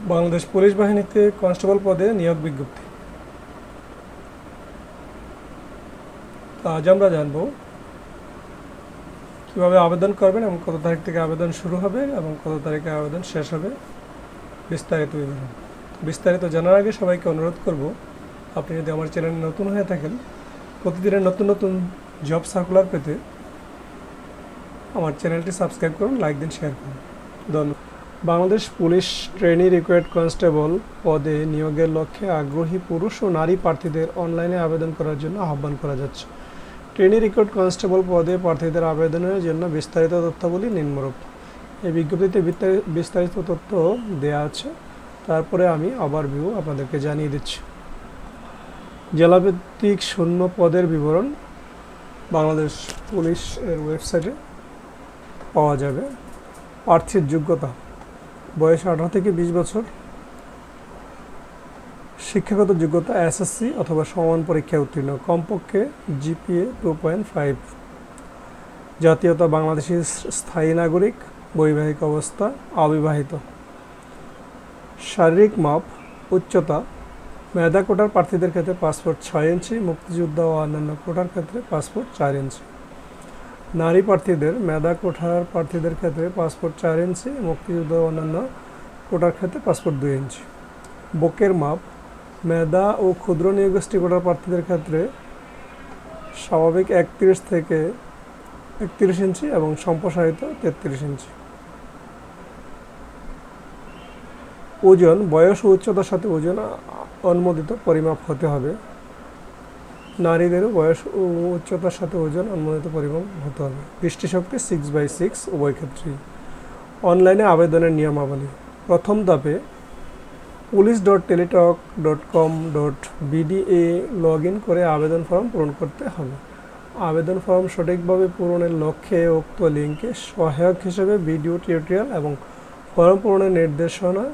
Bangladesh police বাহিনীতে constable পদে নিয়োগ বিজ্ঞপ্তি। তো আজ আমরা জানব কীভাবে আবেদন করবেন এবং কত তারিখ থেকে আবেদন শুরু হবে এবং কত তারিখে আবেদন শেষ হবে, বিস্তারিত বিবরণ। বিস্তারিত জানার আগে সবাইকে অনুরোধ করব, আপনি যদি আমার চ্যানেলে নতুন হয়ে থাকেন, প্রতিদিনের নতুন নতুন জব সার্কুলার পেতে আমার চ্যানেলটি সাবস্ক্রাইব করুন, লাইক দিন, শেয়ার করুন। ধন্যবাদ। Bangladesh police trainee recruit constable পদে নিয়োগের লক্ষ্যে আগ্রহী পুরুষ ও নারী প্রার্থীদের অনলাইনে আবেদন করার জন্য আহ্বান করা যাচ্ছে। ট্রেনি রিক্রুট কনস্টেবল পদে প্রার্থীদের আবেদনের জন্য বিস্তারিত তথ্যাবলী নিম্নরূপ। এই বিজ্ঞপ্তিতে বিস্তারিত তথ্য দেওয়া আছে, তারপরে আমি ওভারভিউ আপনাদেরকে জানিয়ে দিচ্ছি। জেলাভিত্তিক শূন্য পদের বিবরণ বাংলাদেশ পুলিশ এর ওয়েবসাইটে পাওয়া যাবে। প্রার্থীর যোগ্যতা: বয়স 18 থেকে 20 বছর, শিক্ষাগত যোগ্যতা এসএসসি অথবা সমান পরীক্ষায় উত্তীর্ণ, কমপক্ষে জিপিএ 2.5, জাতীয়তা বাংলাদেশী স্থায়ী নাগরিক, বৈবাহিক অবস্থা অবিবাহিত। শারীরিক মাপ: উচ্চতা, মেধা কোটার প্রার্থীদের ক্ষেত্রে পাসপোর্ট 6 ইঞ্চি, মুক্তিযোদ্ধা ও অন্যান্য কোটার ক্ষেত্রে পাসপোর্ট 4 ইঞ্চি। নারী প্রার্থীদের মেধা কোটার প্রার্থীদের ক্ষেত্রে পাসপোর্ট 4 ইঞ্চি, মুক্তিযোদ্ধা ও অন্যান্য কোটার ক্ষেত্রে পাসপোর্ট 2 ইঞ্চি। বুকের মাপ: মেধা ও ক্ষুদ্র নৃগোষ্ঠী কোটার প্রার্থীদের ক্ষেত্রে স্বাভাবিক 31 থেকে 31 ইঞ্চি এবং সম্প্রসারিত 33 ইঞ্চি। ওজন: বয়স ও উচ্চতার সাথে ওজন অনুমোদিত পরিমাপ হতে হবে। নারীদেরও বয়স ও উচ্চতার সাথে ওজন অনুমোদিত পরিমাপ হতে হবে। দৃষ্টিশক্তি 6/6 উভয় ক্ষেত্রেই। অনলাইনে আবেদনের নিয়মাবলী: প্রথম ধাপে police.teletalk.com.bd-এ লগ ইন করে আবেদন ফর্ম পূরণ করতে হবে। আবেদন ফর্ম সঠিকভাবে পূরণের লক্ষ্যে উক্ত লিঙ্কে সহায়ক হিসেবে ভিডিও টিউটোরিয়াল এবং ফর্ম পূরণের নির্দেশনা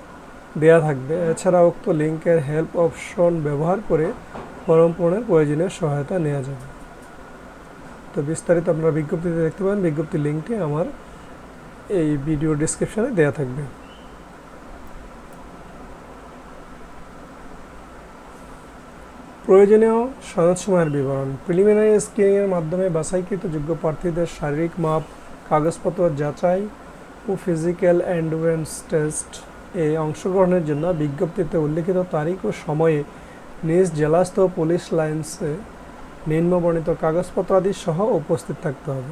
দেওয়া থাকবে। এছাড়া উক্ত লিঙ্কের হেল্প অপশন ব্যবহার করে ফর্ম পূরণের প্রয়োজনীয় সহায়তা নেওয়া যাবে। তো বিস্তারিত আপনারা বিজ্ঞপ্তিতে দেখতে পাবেন, বিজ্ঞপ্তির লিঙ্কটি আমার এই ভিডিও ডেসক্রিপশনে দেওয়া থাকবে। প্রয়োজনীয় সনদসমূহের বিবরণ: প্রিলিমিনারি স্ক্রিনিংয়ের মাধ্যমে বাছাইকৃত যোগ্য প্রার্থীদের শারীরিক মাপ, কাগজপত্র যাচাই ও ফিজিক্যাল এন্ডুরেন্স টেস্ট এ অংশগ্রহণের জন্য বিজ্ঞপ্তিতে উল্লিখিত তারিখ ও সময়ে নিজ জেলাস্থ পুলিশ লাইন্সে নিম্নবর্ণিত কাগজপত্রাদি সহ উপস্থিত থাকতে হবে।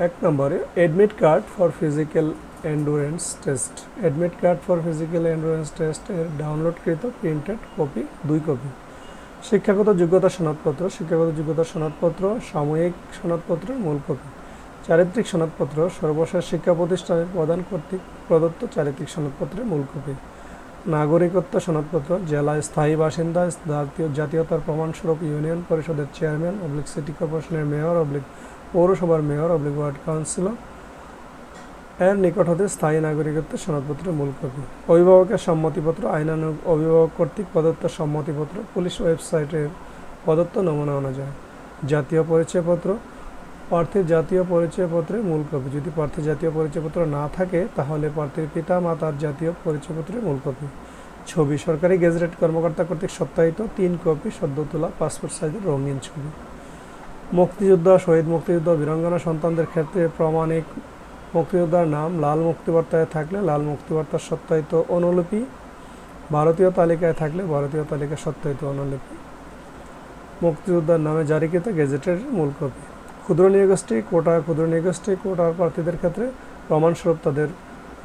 1 নম্বরে admit card for physical endurance test. Admit card for physical endurance test এর ডাউনলোডকৃত প্রিন্টেড কপি 2 কপি। শিক্ষাগত যোগ্যতা সনদপত্র, শিক্ষাগত যোগ্যতা সনদপত্র, সাময়িক সনদপত্রের মূল কপি। চারিত্রিক সনদপত্র, সর্বশেষ শিক্ষা প্রতিষ্ঠানের প্রদান কর্তৃক প্রদত্ত চারিত্রিক সনদপত্রের মূল কপি। নাগরিকত্ব সনদপত্র, জেলায় স্থায়ী বাসিন্দা, জাতীয়তার প্রমাণস্বরূপ ইউনিয়ন পরিষদের চেয়ারম্যান / সিটি কর্পোরেশনের মেয়র / পৌরসভার মেয়র / ওয়ার্ড কাউন্সিলর এর নিকট হতে স্থায়ী নাগরিকত্বের সনদপত্রের মূল কপি। অভিভাবকের সম্মতিপত্র, আইনানুগ অভিভাবক কর্তৃক প্রদত্ত সম্মতিপত্র পুলিশ ওয়েবসাইটের প্রদত্ত নমুনা অনুযায়ী। জাতীয় পরিচয়পত্র, প্রার্থীর জাতীয় পরিচয়পত্রের মূল কপি। যদি প্রার্থীর জাতীয় পরিচয়পত্র না থাকে তাহলে প্রার্থীর পিতা মাতার জাতীয় পরিচয়পত্রের মূল কপি। ছবি, সরকারি গেজেটেড কর্মকর্তা কর্তৃক সত্যায়িত 3 কপি সদ্য তোলা পাসপোর্ট সাইজের রঙিন ছবি। মুক্তিযোদ্ধা, শহীদ মুক্তিযোদ্ধা, বীরাঙ্গনা সন্তানদের ক্ষেত্রে প্রামাণিক মুক্তিযোদ্ধার নাম লাল মুক্তিবার্তায় থাকলে লাল মুক্তিবার্তার সত্যায়িত অনুলিপি, ভারতীয় তালিকায় থাকলে ভারতীয় তালিকায় সত্যায়িত অনুলিপি। মুক্তিযোদ্ধার নামে জারিকৃত গেজেটের মূল কপি। ক্ষুদ্র নৃগোষ্ঠী কোটা, ক্ষুদ্র নৃগোষ্ঠী কোটার প্রার্থীদের ক্ষেত্রে প্রমাণস্বরূপ তাদের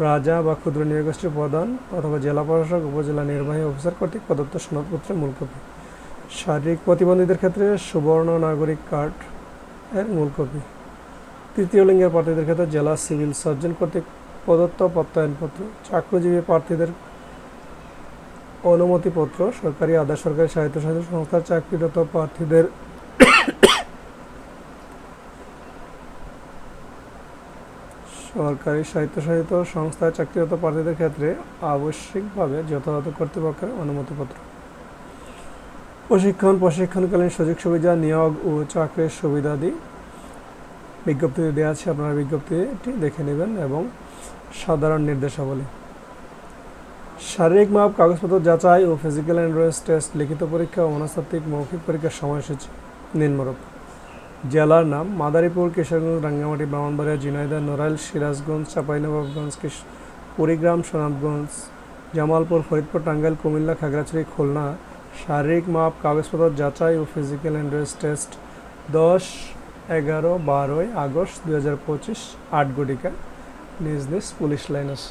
রাজা বা ক্ষুদ্র নৃগোষ্ঠী প্রধান অথবা জেলা প্রশাসক, উপজেলা নির্বাহী অফিসার কর্তৃক প্রদত্ত সনদপত্রের মূল কপি। শারীরিক প্রতিবন্ধীদের ক্ষেত্রে সুবর্ণ নাগরিক কার্ড এর মূল কপি। তৃতীয় লিঙ্গের প্রার্থীদের ক্ষেত্রে জেলা সিভিল সার্জন কর্তৃক প্রদত্ত প্রত্যয়নপত্র। চাকরিজীবী প্রার্থীদের অনুমতিপত্র, সরকারি আধা সরকারি স্বায়ত্তশাসিত সংস্থার চাকরিরত প্রার্থীদের সরকারি স্বায়ত্তশাসিত সংস্থায় চাকরিরত প্রার্থীদের ক্ষেত্রে আবশ্যিকভাবে যথাযথ কর্তৃপক্ষের অনুমতিপত্র। প্রশিক্ষণকালীন সুযোগ সুবিধা, নিয়োগ ও চাকরির সুবিধাদি বিজ্ঞপ্তিতে দেওয়া আছে, আপনারা বিজ্ঞপ্তিটি দেখে নেবেন। এবং সাধারণ নির্দেশাবলী: শারীরিক মাপ, কাগজপত্র যাচাই ও ফিজিক্যাল এন্ডুরেন্স টেস্ট, লিখিত পরীক্ষা ও মনস্তাত্ত্বিক মৌখিক পরীক্ষার সময়সূচি নিম্নরূপ। জেলার নাম: মাদারীপুর, কিশোরগঞ্জ, রাঙ্গামাটি, ব্রাহ্মণবাড়িয়া, ঝিনাইদহ, নড়াইল, সিরাজগঞ্জ, চাঁপাইনবাবগঞ্জ, কুড়িগ্রাম, সুনামগঞ্জ, জামালপুর, ফরিদপুর, টাঙ্গাইল, কুমিল্লা, খাগড়াছড়ি, খুলনা। শারীরিক মাপ, কাগজপত্র যাচাই ও ফিজিক্যাল এন্ডুরেন্স টেস্ট 10, 11, 12 আগস্ট 2025, 8 ঘটিকা, নিজ নিজ পুলিশ লাইনস।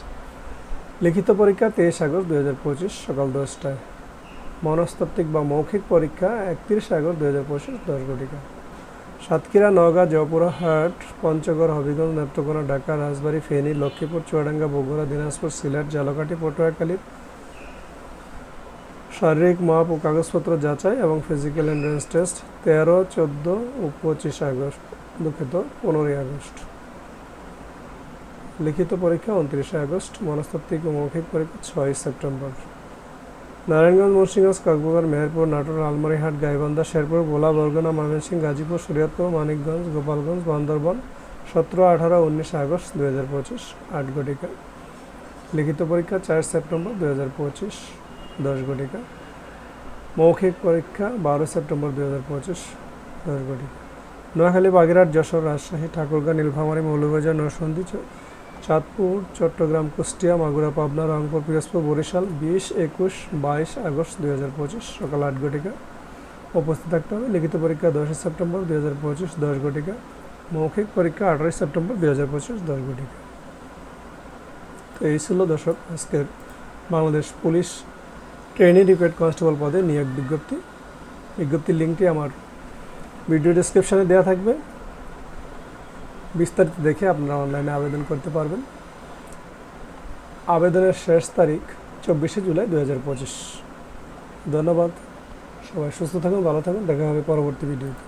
লিখিত পরীক্ষা 23 আগস্ট 2025 সকাল 10টায়। মনস্তাত্ত্বিক বা মৌখিক পরীক্ষা 31 আগস্ট 2025 10 ঘটিকা। সাতক্ষীরা, নওগাঁ, জয়পুরহাট, পঞ্চগড়, হবিগঞ্জ, নেত্রকোনা, ঢাকা, রাজবাড়ী, ফেনী, লক্ষ্মীপুর, চুয়াডাঙ্গা, বগুড়া, দিনাজপুর, সিলেট, ঝালকাঠি, পটুয়াখালী। শারীরিক মাপ ও কাগজপত্র যাচাই এবং ফিজিক্যাল এন্ডুরেন্স টেস্ট 13, 14 ও 25 আগস্ট, 15 আগস্ট। লিখিত পরীক্ষা 29 আগস্ট। মনস্তাত্ত্বিক ও মৌখিক পরীক্ষা 6 সেপ্টেম্বর। নারায়ণগঞ্জ, মুন্সিগঞ্জ, কক্সবাজার, মেহেরপুর, নাটোর, লালমনিরহাট, গাইবান্ধা, শেরপুর, ভোলা, বরগুনা, ময়মনসিংহ, গাজীপুর, শরীয়তপুর, মানিকগঞ্জ, গোপালগঞ্জ, বান্দরবান 17, 18, 19 আগস্ট 2025, 8 ঘটিকা। লিখিত পরীক্ষা 4 সেপ্টেম্বর 2025, 10 ঘটিকা। মৌখিক পরীক্ষা 12 সেপ্টেম্বর 2025, 10 ঘটিকা। নোয়াখালী, বাগেরহাট, যশোর, রাজশাহী, ঠাকুরগাঁও, নীলফামারী, মৌলভীবাজার, নরসিংদী, চাঁদপুর, চট্টগ্রাম, কুষ্টিয়া, মাগুরা, পাবনা, রংপুর, পিরোজপুর, বরিশাল 20, 21, 22 আগস্ট 2025 সকাল 8 ঘটিকা উপস্থিত থাকতে হবে। লিখিত পরীক্ষা 10 সেপ্টেম্বর 2025, 10 ঘটিকা। মৌখিক পরীক্ষা 18 সেপ্টেম্বর 2025, 10 ঘটিকা। তো এই ছিল দর্শক আজকের Bangladesh police trainee recruit constable পদে নিয়োগ বিজ্ঞপ্তি। বিজ্ঞপ্তির লিঙ্কটি আমার ভিডিও ডেসক্রিপশানে দেওয়া থাকবে। বিস্তারিত দেখে আপনারা অনলাইনে আবেদন করতে পারবেন। আবেদনের শেষ তারিখ 24 জুলাই 2025। ধন্যবাদ। সবাই সুস্থ থাকুন, ভালো থাকুন। দেখা হবে পরবর্তী ভিডিওতে।